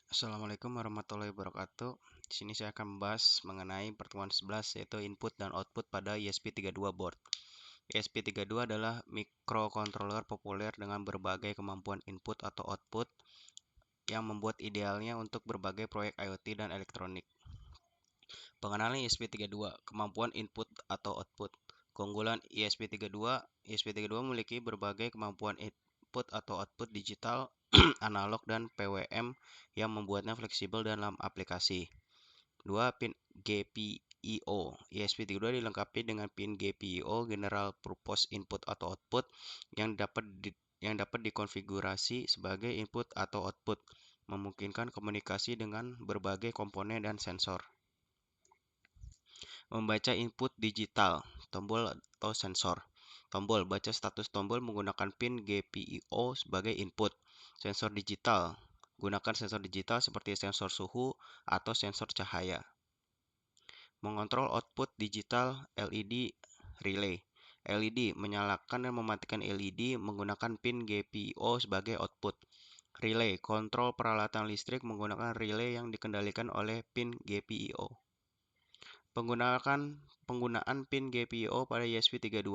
Assalamualaikum warahmatullahi wabarakatuh. Di sini saya akan membahas mengenai pertemuan 11 yaitu input dan output pada ESP32 board. ESP32 adalah microcontroller populer dengan berbagai kemampuan input atau output yang membuat idealnya untuk berbagai proyek IoT dan elektronik. Pengenalan ESP32, kemampuan input atau output. Keunggulan ESP32 memiliki berbagai kemampuan input atau output digital, analog, dan PWM yang membuatnya fleksibel dalam aplikasi. 2. Pin GPIO. ESP32 dilengkapi dengan pin GPIO General Purpose Input atau Output yang dapat dikonfigurasi sebagai input atau output, memungkinkan komunikasi dengan berbagai komponen dan sensor. Membaca input digital, tombol atau sensor. Tombol, baca status tombol menggunakan pin GPIO sebagai input. Sensor digital, gunakan sensor digital seperti sensor suhu atau sensor cahaya. Mengontrol output digital LED relay. LED, menyalakan dan mematikan LED menggunakan pin GPIO sebagai output. Relay, kontrol peralatan listrik menggunakan relay yang dikendalikan oleh pin GPIO. Penggunaan pin GPIO pada ESP32.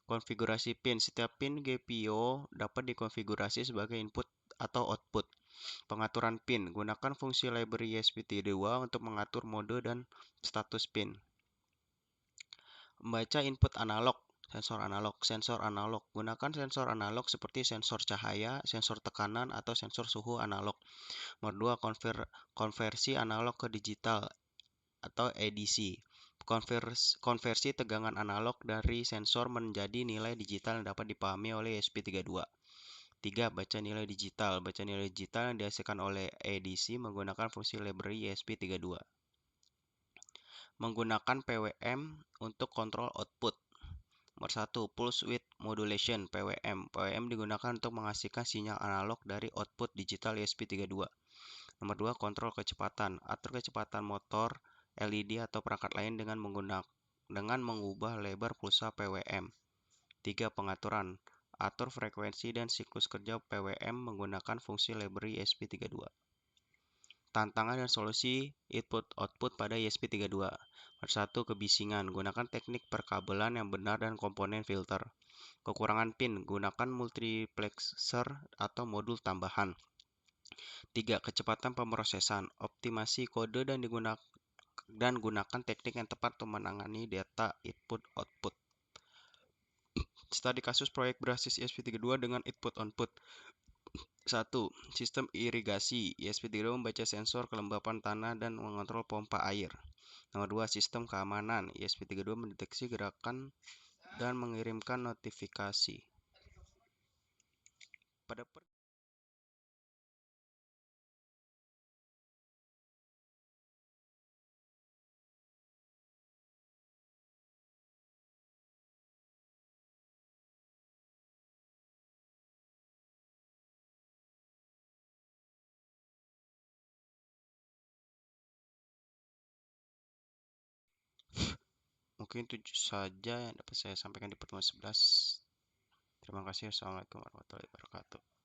Konfigurasi pin. Setiap pin GPIO dapat dikonfigurasi sebagai input atau output. Pengaturan pin. Gunakan fungsi library ESP32 untuk mengatur mode dan status pin. Membaca input analog. Sensor analog. Gunakan sensor analog seperti sensor cahaya, sensor tekanan, atau sensor suhu analog. Nomor 2. Konversi analog ke digital atau ADC. Konversi tegangan analog dari sensor menjadi nilai digital yang dapat dipahami oleh ESP32. 3. Baca nilai digital. Baca nilai digital yang dihasilkan oleh ADC menggunakan fungsi library ESP32. Menggunakan PWM untuk kontrol output. Nomor 1. Pulse Width Modulation (PWM). PWM digunakan untuk menghasilkan sinyal analog dari output digital ESP32. Nomor 2. Kontrol kecepatan. Atur kecepatan motor, LED atau perangkat lain dengan mengubah lebar pulsa PWM. 3. Pengaturan. Atur frekuensi dan siklus kerja PWM menggunakan fungsi library ESP32. Tantangan dan solusi input-output pada ESP32. Nomor 1. Kebisingan. Gunakan teknik perkabelan yang benar dan komponen filter. Kekurangan pin. Gunakan multiplexer atau modul tambahan. 3. Kecepatan pemrosesan. Optimasi kode dan gunakan teknik yang tepat untuk menangani data input-output. Studi kasus proyek berbasis ESP32 dengan input-output. 1. Sistem irigasi. ESP32 membaca sensor kelembapan tanah dan mengontrol pompa air. Nomor 2. Sistem keamanan. ESP32 mendeteksi gerakan dan mengirimkan notifikasi. Mungkin itu saja yang dapat saya sampaikan di pertemuan 11. Terima kasih. Assalamualaikum warahmatullahi wabarakatuh.